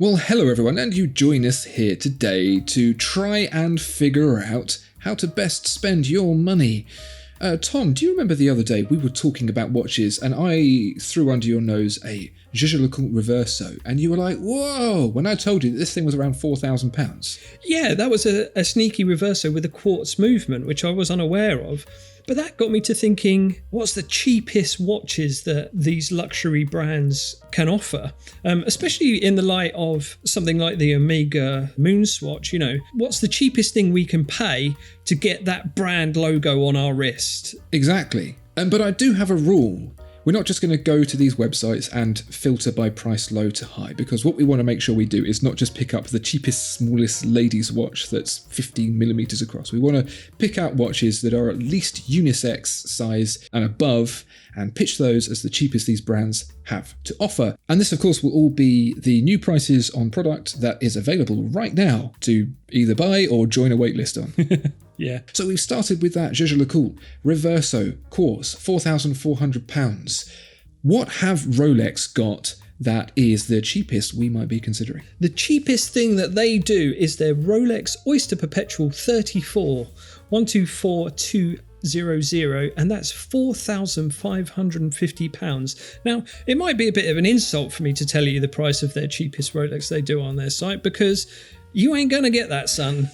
Well, hello everyone, and you join us here today to try and figure out how to best spend your money. Tom, do you remember the other day we were talking about watches and I threw under your nose a Jaeger-LeCoultre Reverso and you were like, whoa, when I told you that this thing was around £4,000. Yeah, that was a sneaky Reverso with a quartz movement, which I was unaware of. But that got me to thinking, what's the cheapest watches that these luxury brands can offer? Especially in the light of something like the Omega Moonswatch, what's the cheapest thing we can pay to get that brand logo on our wrist? Exactly. But I do have a rule. We're not just going to go to these websites and filter by price low to high, because what we want to make sure we do is not just pick up the cheapest, smallest ladies' watch that's 15 millimeters across. We want to pick out watches that are at least unisex size and above and pitch those as the cheapest these brands have to offer. And this, of course, will all be the new prices on product that is available right now to either buy or join a waitlist on. Yeah. So we've started with that Jaeger-LeCoultre Reverso Quartz, £4,400. What have Rolex got that is the cheapest we might be considering? The cheapest thing that they do is their Rolex Oyster Perpetual 34 124200, and that's £4,550. Now, it might be a bit of an insult for me to tell you the price of their cheapest Rolex they do on their site, because you ain't gonna get that, son.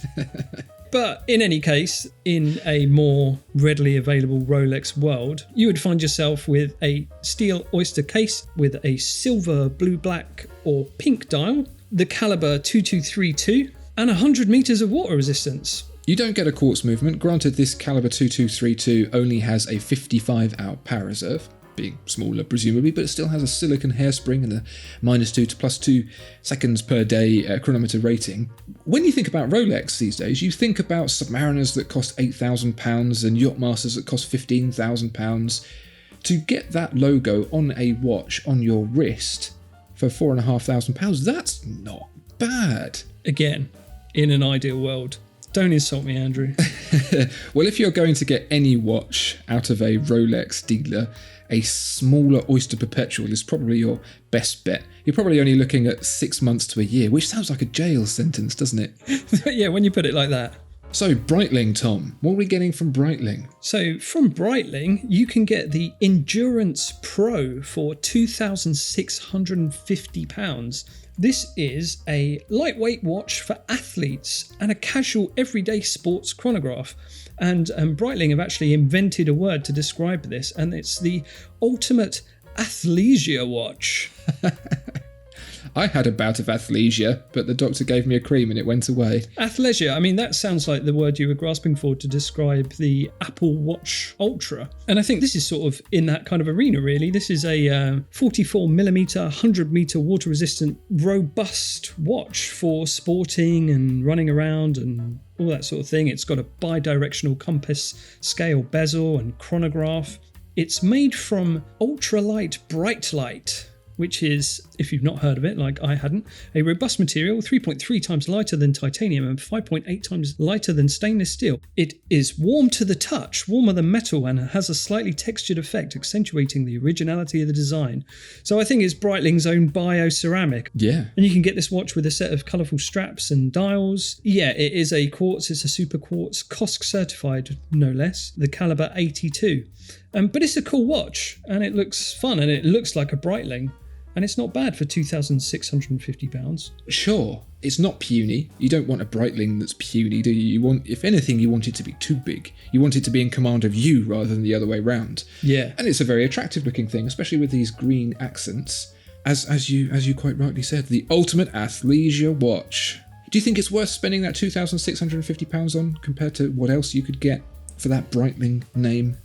But in any case, in a more readily available Rolex world, you would find yourself with a steel Oyster case with a silver, blue, black or pink dial, the caliber 2232 and 100 meters of water resistance. You don't get a quartz movement. Granted, this caliber 2232 only has a 55-hour power reserve, being smaller presumably, but it still has a silicon hairspring and a -2 to +2 seconds per day chronometer rating. When you think about Rolex these days, you think about Submariners that cost £8,000 and Yachtmasters that cost £15,000. To get that logo on a watch on your wrist for £4,500, that's not bad. Again, in an ideal world. Don't insult me, Andrew. Well, if you're going to get any watch out of a Rolex dealer, a smaller Oyster Perpetual is probably your best bet. You're probably only looking at 6 months to a year, which sounds like a jail sentence, doesn't it? Yeah, when you put it like that. So, Breitling, Tom, what are we getting from Breitling? So, from Breitling, you can get the Endurance Pro for £2,650. This is a lightweight watch for athletes and a casual everyday sports chronograph. And Breitling have actually invented a word to describe this, and it's the ultimate athleisure watch. I had a bout of athleisure, but the doctor gave me a cream and it went away. Athleisure, I mean, that sounds like the word you were grasping for to describe the Apple Watch Ultra. And I think this is sort of in that kind of arena, really. This is a 44mm, 100-meter water-resistant, robust watch for sporting and running around and all that sort of thing. It's got a bi-directional compass scale bezel and chronograph. It's made from ultralight Breitling, which is, if you've not heard of it, like I hadn't, a robust material, 3.3 times lighter than titanium and 5.8 times lighter than stainless steel. It is warm to the touch, warmer than metal, and has a slightly textured effect, accentuating the originality of the design. So I think it's Breitling's own bioceramic. Yeah. And you can get this watch with a set of colourful straps and dials. Yeah, it is a quartz, it's a super quartz, COSC certified, no less, the caliber 82. But it's a cool watch, and it looks fun, and it looks like a Breitling. And it's not bad for £2,650. Sure, it's not puny. You don't want a Breitling that's puny, do you? You want, if anything, you want it to be too big. You want it to be in command of you rather than the other way round. Yeah. And it's a very attractive looking thing, especially with these green accents. As you quite rightly said, the ultimate athleisure watch. Do you think it's worth spending that £2,650 on compared to what else you could get for that Breitling name?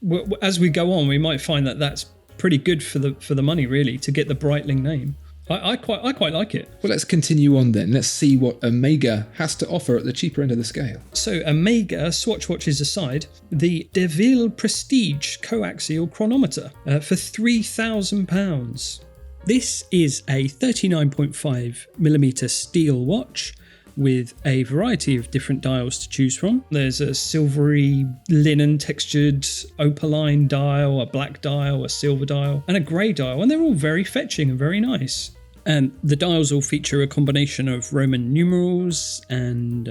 Well, as we go on, we might find that that's pretty good for the money, really, to get the Breitling name. I quite like it. Well, let's continue on then. Let's see what Omega has to offer at the cheaper end of the scale. So Omega, Swatch watches aside, the DeVille Prestige coaxial chronometer for £3,000. This is a 39.5mm steel watch with a variety of different dials to choose from. There's a silvery linen textured opaline dial, a black dial, a silver dial, and a grey dial, and they're all very fetching and very nice. And the dials all feature a combination of Roman numerals and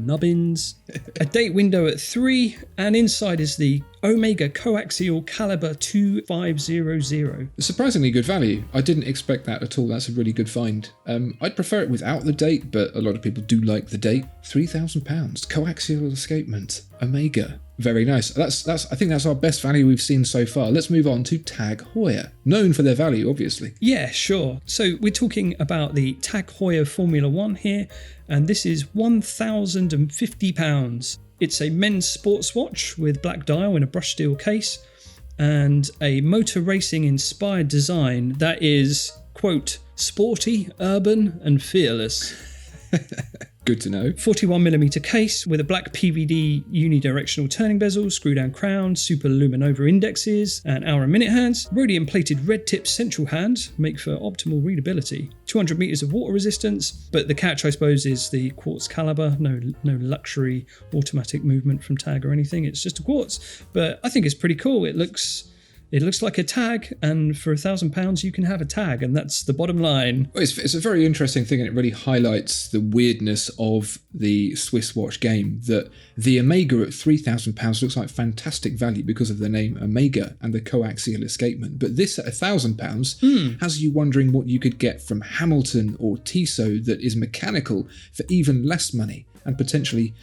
nubbins, a date window at 3, and inside is the Omega coaxial caliber 2500. Surprisingly good value. I didn't expect that at all. That's a really good find. I'd prefer it without the date, but a lot of people do like the date. £3,000. Coaxial escapement. Omega. Very nice. I think that's our best value we've seen so far. Let's move on to Tag Heuer. Known for their value, obviously. Yeah, sure. So we're talking about the Tag Heuer Formula 1 here, and this is £1,050. It's a men's sports watch with black dial in a brushed steel case and a motor racing inspired design that is, quote, sporty, urban and fearless. Good to know. 41mm case with a black PVD unidirectional turning bezel, screw down crown, super luminova indexes, and hour and minute hands. Rhodium plated red tip central hand make for optimal readability. 200 meters of water resistance, but the catch I suppose is the quartz caliber. No luxury automatic movement from Tag or anything. It's just a quartz, but I think it's pretty cool. It looks like a tag, and for £1,000 you can have a tag, and that's the bottom line. It's a very interesting thing, and it really highlights the weirdness of the Swiss watch game, that the Omega at £3,000 looks like fantastic value because of the name Omega and the coaxial escapement. But this at £1,000 has you wondering what you could get from Hamilton or Tissot that is mechanical for even less money, and potentially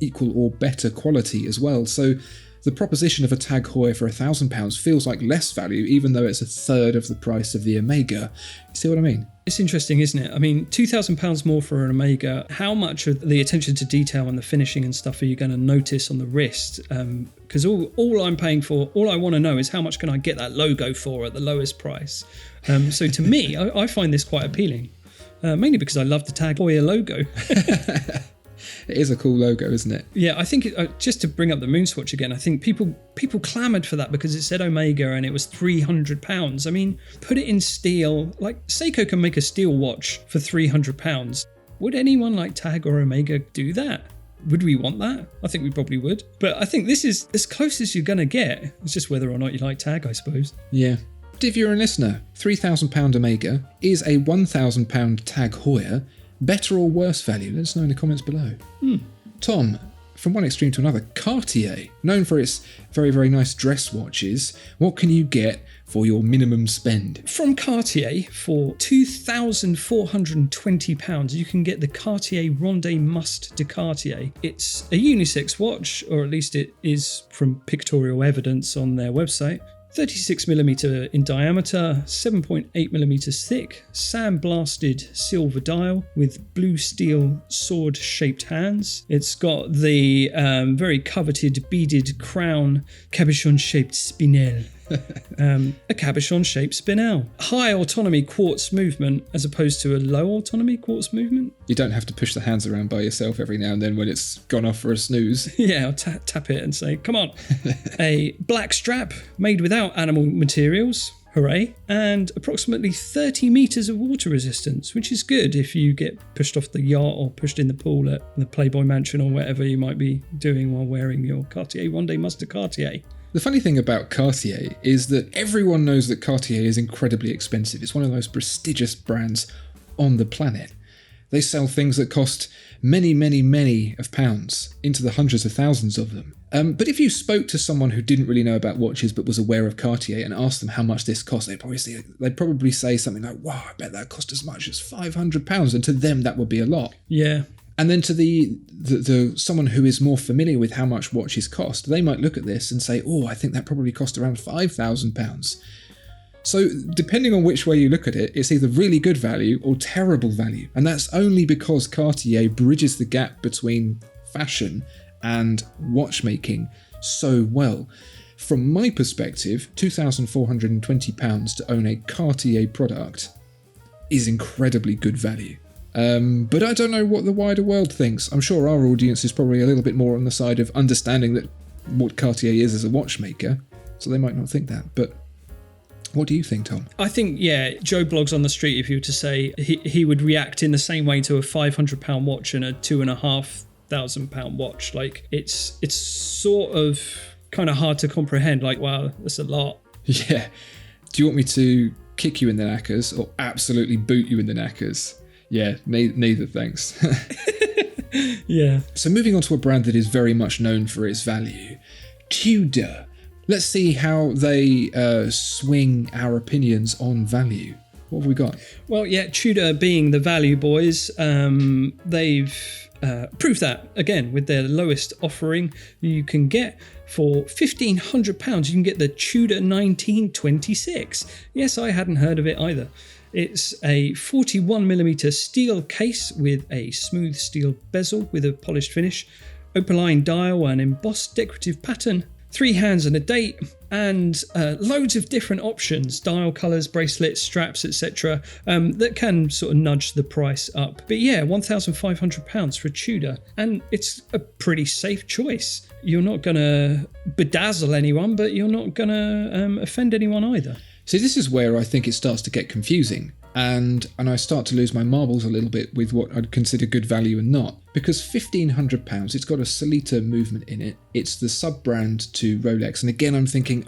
equal or better quality as well. So the proposition of a Tag Heuer for £1,000 feels like less value, even though it's a third of the price of the Omega. You see what I mean? It's interesting, isn't it? I mean, £2,000 more for an Omega. How much of the attention to detail and the finishing and stuff are you going to notice on the wrist? Because all I'm paying for, all I want to know is how much can I get that logo for at the lowest price. So to me, I find this quite appealing, mainly because I love the Tag Heuer logo. It is a cool logo, isn't it? Yeah, I think just to bring up the Moonswatch again, I think people clamoured for that because it said Omega and it was £300. I mean, put it in steel. Like Seiko can make a steel watch for £300. Would anyone like Tag or Omega do that? Would we want that? I think we probably would. But I think this is as close as you're going to get. It's just whether or not you like Tag, I suppose. Yeah. If you're a listener, £3,000 Omega is a £1,000 Tag Heuer. Better or worse value? Let us know in the comments below. Tom, from one extreme to another, Cartier, known for its very, very nice dress watches, what can you get for your minimum spend? From Cartier, for £2,420, you can get the Cartier Ronde Must de Cartier. It's a unisex watch, or at least it is from pictorial evidence on their website. 36mm in diameter, 7.8mm thick, sandblasted silver dial with blue steel sword-shaped hands. It's got the very coveted beaded crown cabochon-shaped spinel. A cabochon-shaped spinel. High autonomy quartz movement as opposed to a low autonomy quartz movement. You don't have to push the hands around by yourself every now and then when it's gone off for a snooze. Yeah, I'll tap it and say, come on. A black strap made without animal materials. Hooray. And approximately 30 metres of water resistance, which is good if you get pushed off the yacht or pushed in the pool at the Playboy Mansion or whatever you might be doing while wearing your Cartier Ronde Must de Cartier. The funny thing about Cartier is that everyone knows that Cartier is incredibly expensive. It's one of the most prestigious brands on the planet. They sell things that cost many, many, many of pounds, into the hundreds of thousands of them. But if you spoke to someone who didn't really know about watches but was aware of Cartier and asked them how much this cost, they'd probably say something like, wow, I bet that cost as much as £500. And to them, that would be a lot. Yeah. And then to the someone who is more familiar with how much watches cost, they might look at this and say, oh, I think that probably cost around £5,000. So depending on which way you look at it, it's either really good value or terrible value. And that's only because Cartier bridges the gap between fashion and watchmaking so well. From my perspective, £2,420 to own a Cartier product is incredibly good value. But I don't know what the wider world thinks. I'm sure our audience is probably a little bit more on the side of understanding that what Cartier is as a watchmaker, so they might not think that. But what do you think, Tom? I think, yeah, Joe Blogs on the street, if you were to say, he would react in the same way to a £500 watch and a £2,500 watch. Like, it's sort of kind of hard to comprehend. Like, wow, that's a lot. Yeah. Do you want me to kick you in the knackers or absolutely boot you in the knackers. Yeah, neither thanks. Yeah. So moving on to a brand that is very much known for its value, Tudor. Let's see how they swing our opinions on value. What have we got? Well, yeah, Tudor being the value boys, they've proved that again with their lowest offering. You can get for £1,500, you can get the Tudor 1926. Yes, I hadn't heard of it either. It's a 41mm steel case with a smooth steel bezel with a polished finish, opaline dial and embossed decorative pattern, 3 hands and a date, and loads of different options, dial colours, bracelets, straps, etc. That can sort of nudge the price up. But yeah, £1,500 for a Tudor, and it's a pretty safe choice. You're not going to bedazzle anyone, but you're not going to offend anyone either. See, this is where I think it starts to get confusing, and I start to lose my marbles a little bit with what I'd consider good value and not. Because £1,500, it's got a Solita movement in it. It's the sub-brand to Rolex. And again, I'm thinking,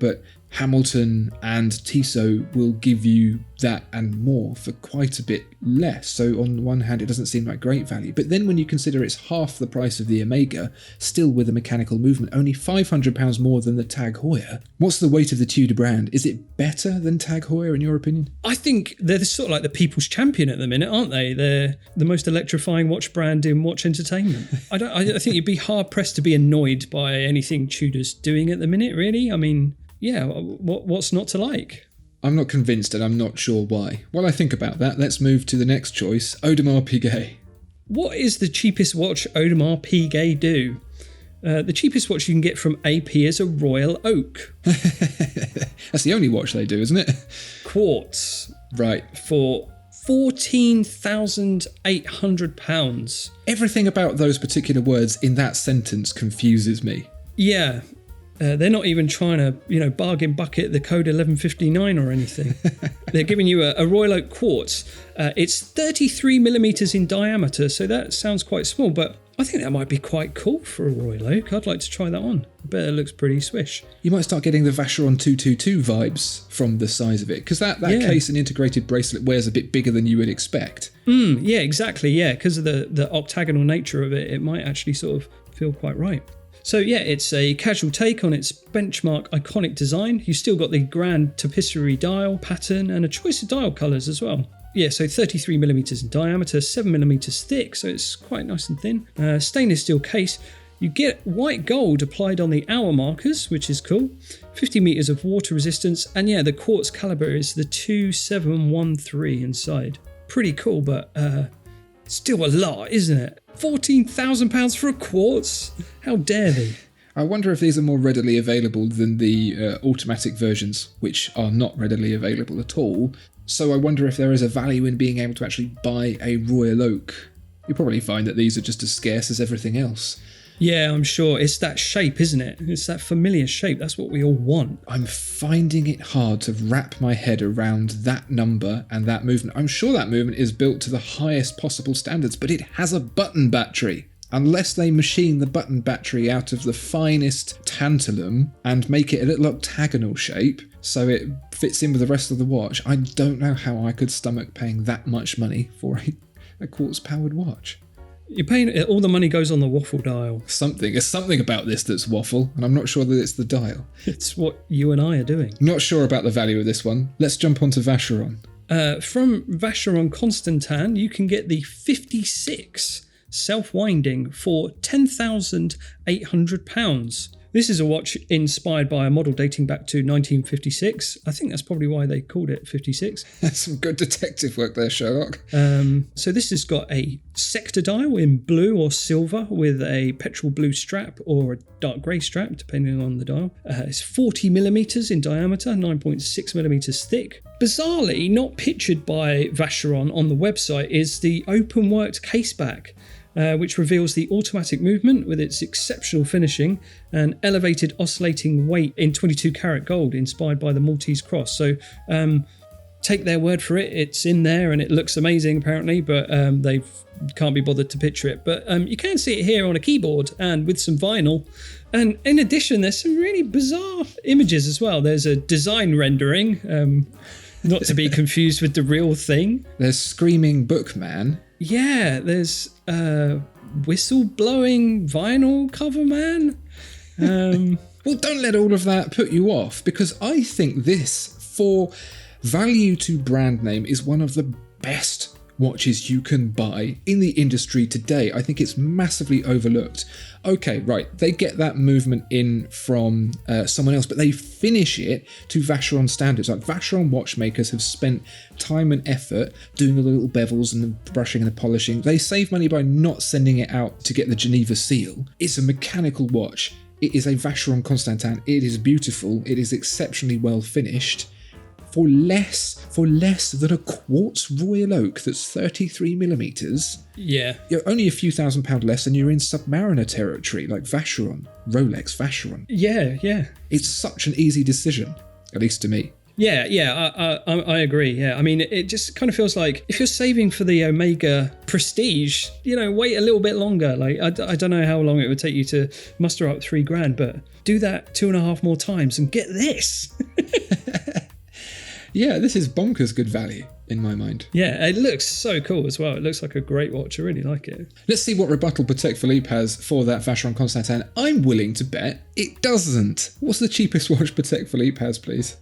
but Hamilton and Tissot will give you that and more for quite a bit less. So on the one hand, it doesn't seem like great value. But then when you consider it's half the price of the Omega, still with a mechanical movement, only £500 more than the Tag Heuer. What's the weight of the Tudor brand? Is it better than Tag Heuer in your opinion? I think they're sort of like the people's champion at the minute, aren't they? They're the most electrifying watch brand in watch entertainment. I think you'd be hard pressed to be annoyed by anything Tudor's doing at the minute, really. I mean, yeah, what's not to like? I'm not convinced and I'm not sure why. While I think about that, let's move to the next choice, Audemars Piguet. What is the cheapest watch Audemars Piguet do? The cheapest watch you can get from AP is a Royal Oak. That's the only watch they do, isn't it? Quartz. Right. For £14,800. Everything about those particular words in that sentence confuses me. Yeah. They're not even trying to, bargain bucket the code 1159 or anything. They're giving you a Royal Oak quartz. It's 33mm in diameter, so that sounds quite small, but I think that might be quite cool for a Royal Oak. I'd like to try that on. I bet it looks pretty swish. You might start getting the Vacheron 222 vibes from the size of it, because that case and integrated bracelet wears a bit bigger than you would expect. Yeah, exactly. Yeah, because of the octagonal nature of it, it might actually sort of feel quite right. So yeah, it's a casual take on its benchmark iconic design. You've still got the grand tapisserie dial pattern and a choice of dial colours as well. Yeah, so 33mm in diameter, 7mm thick, so it's quite nice and thin. Stainless steel case. You get white gold applied on the hour markers, which is cool. 50 metres of water resistance, and yeah, the quartz calibre is the 2713 inside. Pretty cool, but still a lot, isn't it? £14,000 for a quartz? How dare they? I wonder if these are more readily available than the automatic versions, which are not readily available at all. So I wonder if there is a value in being able to actually buy a Royal Oak. You'll probably find that these are just as scarce as everything else. Yeah, I'm sure. It's that shape, isn't it? It's that familiar shape. That's what we all want. I'm finding it hard to wrap my head around that number and that movement. I'm sure that movement is built to the highest possible standards, but it has a button battery. Unless they machine the button battery out of the finest tantalum and make it a little octagonal shape so it fits in with the rest of the watch, I don't know how I could stomach paying that much money for a quartz-powered watch. You're paying, all the money goes on the waffle dial. There's something about this that's waffle, and I'm not sure that it's the dial. It's what you and I are doing. Not sure about the value of this one. Let's jump onto Vacheron. From Vacheron Constantine, you can get the 56 self-winding for £10,800. This is a watch inspired by a model dating back to 1956. I think that's probably why they called it 56. That's some good detective work there, Sherlock. So this has got a sector dial in blue or silver with a petrol blue strap or a dark grey strap, depending on the dial. It's 40mm in diameter, 9.6mm thick. Bizarrely, not pictured by Vacheron on the website, is the open-worked caseback, which reveals the automatic movement with its exceptional finishing and elevated oscillating weight in 22 karat gold inspired by the Maltese cross. So take their word for it, it's in there and it looks amazing apparently, but they can't be bothered to picture it. But you can see it here on a keyboard and with some vinyl. And in addition, there's some really bizarre images as well. There's a design rendering Not to be confused with the real thing. There's Screaming Bookman. Yeah, there's Whistle-blowing Vinyl Cover Man. Well, don't let all of that put you off, because I think this, for value to brand name, is one of the best watches you can buy in the industry today. I think it's massively overlooked. Okay, right, they get that movement in from someone else, but they finish it to Vacheron standards. Like, Vacheron watchmakers have spent time and effort doing all the little bevels and the brushing and the polishing. They save money by not sending it out to get the Geneva seal. It's a mechanical watch. It is a Vacheron Constantine. It is beautiful. It is exceptionally well finished. For less than a quartz Royal Oak that's 33mm. Yeah. You're only a few £1,000 less and you're in Submariner territory, like Vacheron, Rolex, Vacheron. Yeah. It's such an easy decision, at least to me. Yeah, I agree. Yeah, I mean, it just kind of feels like if you're saving for the Omega Prestige, wait a little bit longer. Like, I don't know how long it would take you to muster up $3,000, but do that 2.5 more times and get this. Yeah, this is bonkers good value in my mind. Yeah, it looks so cool as well. It looks like a great watch. I really like it. Let's see what rebuttal Patek Philippe has for that Vacheron Constantine. I'm willing to bet it doesn't. What's the cheapest watch Patek Philippe has, please?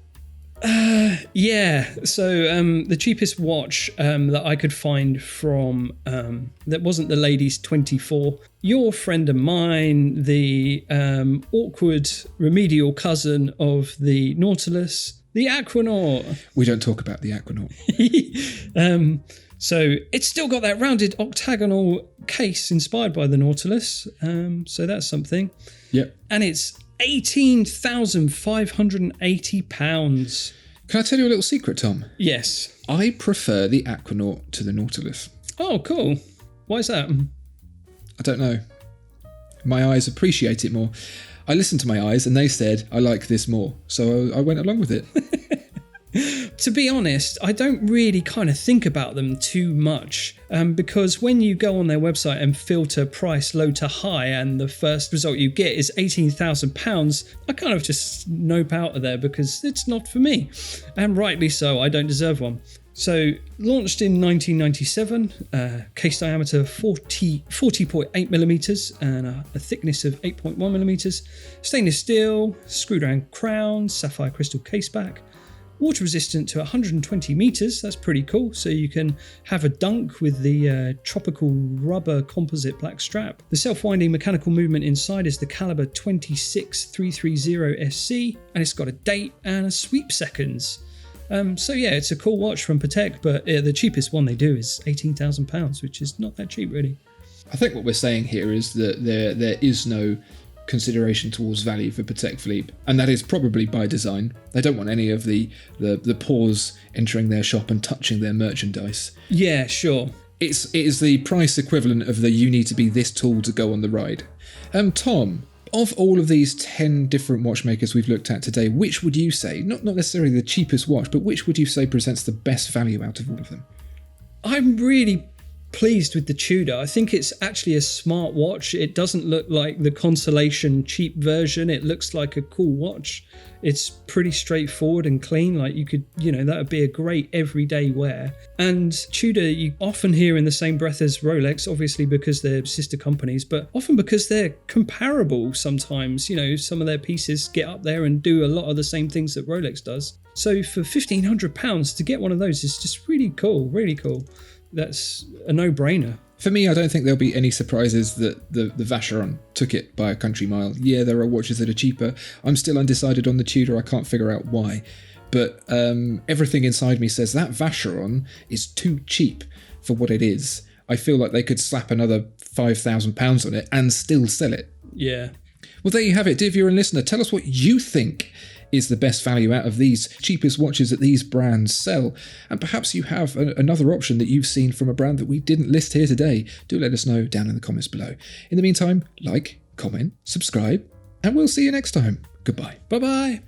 Yeah, so the cheapest watch that I could find from that wasn't the Ladies 24, your friend of mine, the awkward remedial cousin of the Nautilus, the Aquanaut. We don't talk about the Aquanaut. So it's still got that rounded octagonal case inspired by the Nautilus, so that's something. Yep. And it's £18,580. Can I tell you a little secret, Tom? Yes. I prefer the Aquanaut to the Nautilus. Oh, cool. Why is that? I don't know. My eyes appreciate it more. I listened to my eyes and they said, I like this more. So I went along with it. To be honest, I don't really kind of think about them too much because when you go on their website and filter price low to high and the first result you get is £18,000, I kind of just nope out of there because it's not for me. And rightly so, I don't deserve one. So, launched in 1997, case diameter 40.8mm and a thickness of 8.1mm, stainless steel, screwed round crown, sapphire crystal caseback, water resistant to 120 meters. That's pretty cool. So you can have a dunk with the tropical rubber composite black strap. The self-winding mechanical movement inside is the caliber 26330 SC, and it's got a date and a sweep seconds. So yeah, it's a cool watch from Patek, but the cheapest one they do is £18,000, which is not that cheap really. I think what we're saying here is that there is no consideration towards value for Patek Philippe, and that is probably by design. They don't want any of the paws entering their shop and touching their merchandise. Yeah, sure. It is the price equivalent of the you need to be this tall to go on the ride. Tom, of all of these 10 different watchmakers we've looked at today, which would you say, not necessarily the cheapest watch, but which would you say presents the best value out of all of them? I'm really pleased with the Tudor. I think it's actually a smart watch. It doesn't look like the Constellation cheap version. It looks like a cool watch. It's pretty straightforward and clean. Like you could, that would be a great everyday wear. And Tudor, you often hear in the same breath as Rolex, obviously because they're sister companies, but often because they're comparable sometimes. Some of their pieces get up there and do a lot of the same things that Rolex does. So for £1,500 to get one of those is just really cool, really cool. That's a no-brainer. For me, I don't think there'll be any surprises that the Vacheron took it by a country mile. Yeah, there are watches that are cheaper. I'm still undecided on the Tudor. I can't figure out why. But everything inside me says that Vacheron is too cheap for what it is. I feel like they could slap another £5,000 on it and still sell it. Yeah. Well, there you have it, dear viewer and listener. Tell us what you think is the best value out of these cheapest watches that these brands sell. And perhaps you have another option that you've seen from a brand that we didn't list here today. Do let us know down in the comments below. In the meantime, like, comment, subscribe, and we'll see you next time. Goodbye. Bye-bye.